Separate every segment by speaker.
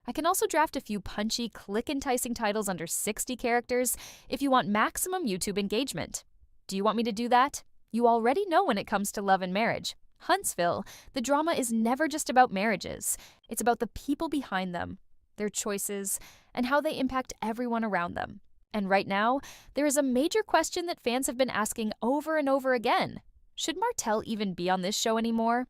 Speaker 1: I can also draft a few punchy, click-enticing titles under 60 characters if you want maximum YouTube engagement. Do you want me to do that? You already know when it comes to love and marriage. Huntsville, the drama is never just about marriages. It's about the people behind them, their choices, and how they impact everyone around them. And right now, there is a major question that fans have been asking over and over again. Should Martell even be on this show anymore?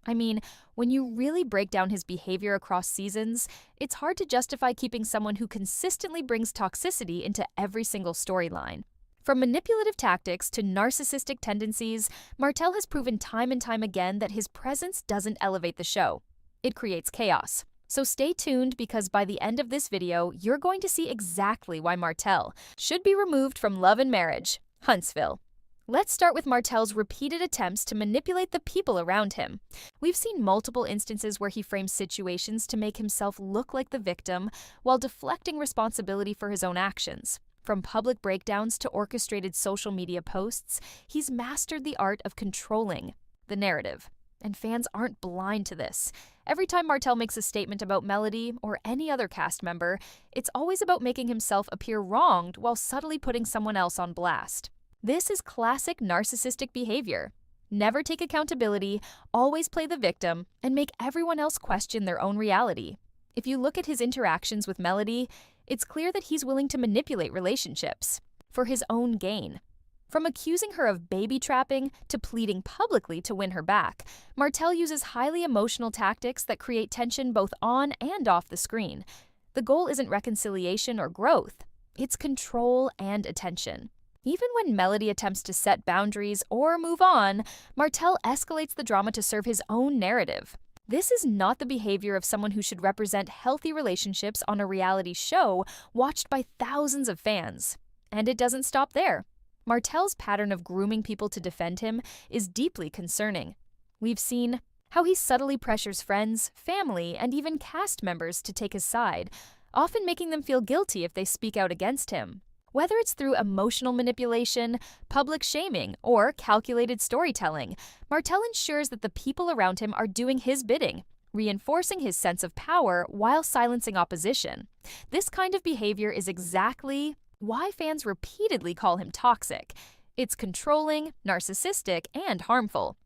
Speaker 1: I mean, when you really break down his behavior across seasons, it's hard to justify keeping someone who consistently brings toxicity into every single storyline. From manipulative tactics to narcissistic tendencies, Martell has proven time and time again that his presence doesn't elevate the show. It creates chaos. So stay tuned because by the end of this video, you're going to see exactly why Martell should be removed from Love and Marriage, Huntsville. Let's start with Martell's repeated attempts to manipulate the people around him. We've seen multiple instances where he frames situations to make himself look like the victim while deflecting responsibility for his own actions. From public breakdowns to orchestrated social media posts, he's mastered the art of controlling the narrative. And fans aren't blind to this. Every time Martell makes a statement about Melody or any other cast member, it's always about making himself appear wronged while subtly putting someone else on blast. This is classic narcissistic behavior. Never take accountability, always play the victim, and make everyone else question their own reality. If you look at his interactions with Melody, it's clear that he's willing to manipulate relationships for his own gain. From accusing her of baby trapping to pleading publicly to win her back, Martell uses highly emotional tactics that create tension both on and off the screen. The goal isn't reconciliation or growth, it's control and attention. Even when Melody attempts to set boundaries or move on, Martell escalates the drama to serve his own narrative. This is not the behavior of someone who should represent healthy relationships on a reality show watched by thousands of fans. And it doesn't stop there. Martell's pattern of grooming people to defend him is deeply concerning. We've seen how he subtly pressures friends, family, and even cast members to take his side, often making them feel guilty if they speak out against him. Whether it's through emotional manipulation, public shaming, or calculated storytelling, Martell ensures that the people around him are doing his bidding, reinforcing his sense of power while silencing opposition. This kind of behavior is exactly why fans repeatedly call him toxic. It's controlling, narcissistic, and harmful.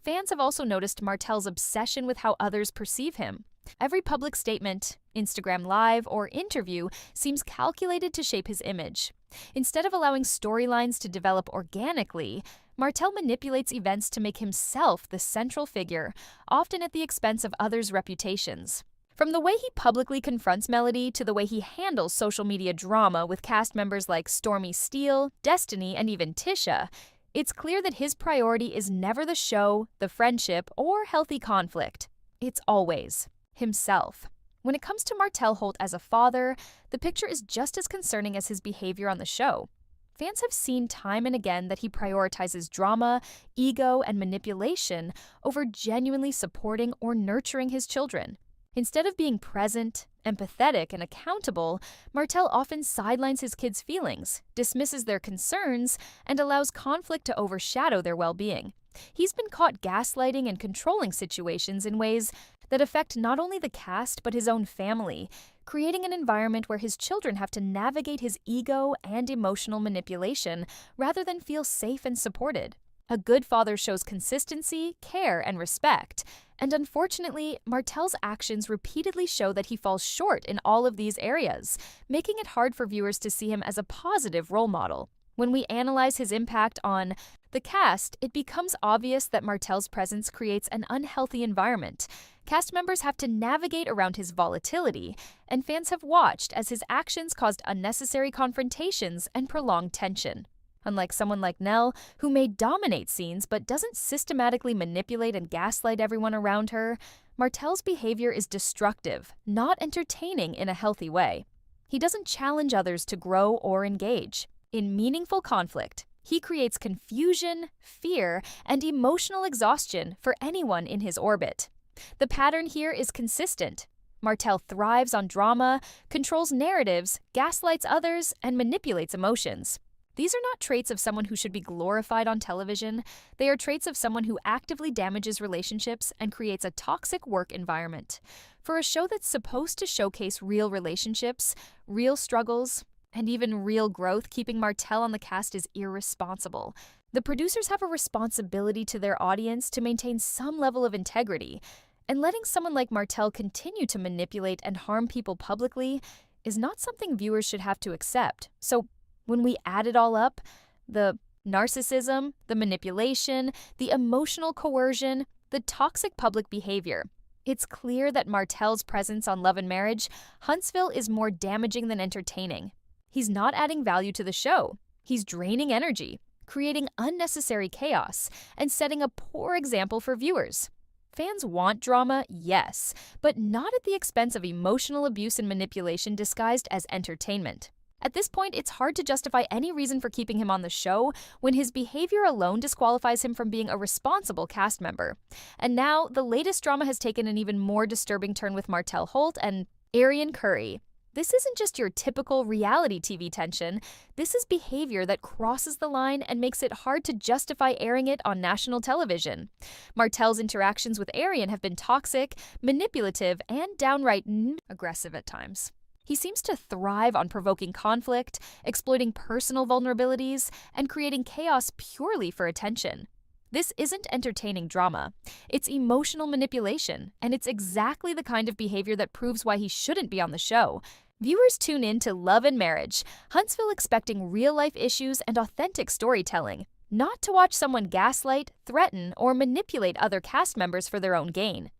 Speaker 1: Fans have also noticed Martell's obsession with how others perceive him. Every public statement, Instagram Live, or interview seems calculated to shape his image. Instead of allowing storylines to develop organically, Martell manipulates events to make himself the central figure, often at the expense of others' reputations. From the way he publicly confronts Melody to the way he handles social media drama with cast members like Stormy Steele, Destiny, and even Tisha, it's clear that his priority is never the show, the friendship, or healthy conflict. It's always himself. When it comes to Martell Holt as a father, the picture is just as concerning as his behavior on the show. Fans have seen time and again that he prioritizes drama, ego, and manipulation over genuinely supporting or nurturing his children. Instead of being present, empathetic, and accountable, Martell often sidelines his kids' feelings, dismisses their concerns, and allows conflict to overshadow their well-being. He's been caught gaslighting and controlling situations in ways that affect not only the cast but his own family, creating an environment where his children have to navigate his ego and emotional manipulation rather than feel safe and supported. A good father shows consistency, care, and respect, and unfortunately, Martell's actions repeatedly show that he falls short in all of these areas, making it hard for viewers to see him as a positive role model. When we analyze his impact on the cast, it becomes obvious that Martell's presence creates an unhealthy environment. Cast members have to navigate around his volatility, and fans have watched as his actions caused unnecessary confrontations and prolonged tension. Unlike someone like Nell, who may dominate scenes but doesn't systematically manipulate and gaslight everyone around her, Martell's behavior is destructive, not entertaining in a healthy way. He doesn't challenge others to grow or engage. In meaningful conflict, he creates confusion, fear, and emotional exhaustion for anyone in his orbit. The pattern here is consistent. Martell thrives on drama, controls narratives, gaslights others, and manipulates emotions. These are not traits of someone who should be glorified on television. They are traits of someone who actively damages relationships and creates a toxic work environment. For a show that's supposed to showcase real relationships, real struggles, and even real growth, keeping Martell on the cast is irresponsible. The producers have a responsibility to their audience to maintain some level of integrity, and letting someone like Martell continue to manipulate and harm people publicly is not something viewers should have to accept. So, when we add it all up, the narcissism, the manipulation, the emotional coercion, the toxic public behavior, it's clear that Martell's presence on Love and Marriage, Huntsville, is more damaging than entertaining. He's not adding value to the show. He's draining energy, creating unnecessary chaos, and setting a poor example for viewers. Fans want drama, yes, but not at the expense of emotional abuse and manipulation disguised as entertainment. At this point, it's hard to justify any reason for keeping him on the show when his behavior alone disqualifies him from being a responsible cast member. And now, the latest drama has taken an even more disturbing turn with Martell Holt and Arionne. This isn't just your typical reality TV tension. This is behavior that crosses the line and makes it hard to justify airing it on national television. Martell's interactions with Arionne have been toxic, manipulative, and downright aggressive at times. He seems to thrive on provoking conflict, exploiting personal vulnerabilities, and creating chaos purely for attention. This isn't entertaining drama. It's emotional manipulation, and it's exactly the kind of behavior that proves why he shouldn't be on the show. Viewers tune in to Love and Marriage, Huntsville, expecting real-life issues and authentic storytelling, not to watch someone gaslight, threaten, or manipulate other cast members for their own gain.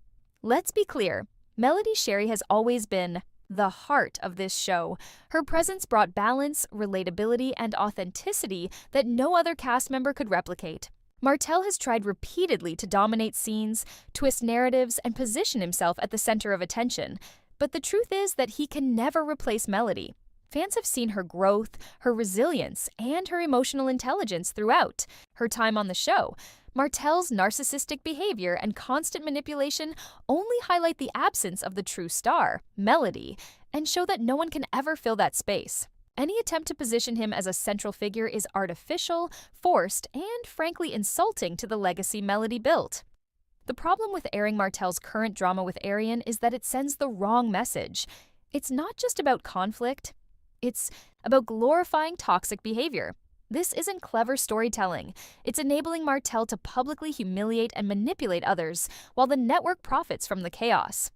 Speaker 1: Let's be clear, Melody Shari has always been the heart of this show. Her presence brought balance, relatability, and authenticity that no other cast member could replicate. Martell has tried repeatedly to dominate scenes, twist narratives, and position himself at the center of attention, but the truth is that he can never replace Melody. Fans have seen her growth, her resilience, and her emotional intelligence throughout her time on the show. Martell's narcissistic behavior and constant manipulation only highlight the absence of the true star, Melody, and show that no one can ever fill that space. Any attempt to position him as a central figure is artificial, forced, and frankly insulting to the legacy Melody built. The problem with airing Martell's current drama with Arionne is that it sends the wrong message. It's not just about conflict. It's about glorifying toxic behavior. This isn't clever storytelling. It's enabling Martell to publicly humiliate and manipulate others, while the network profits from the chaos.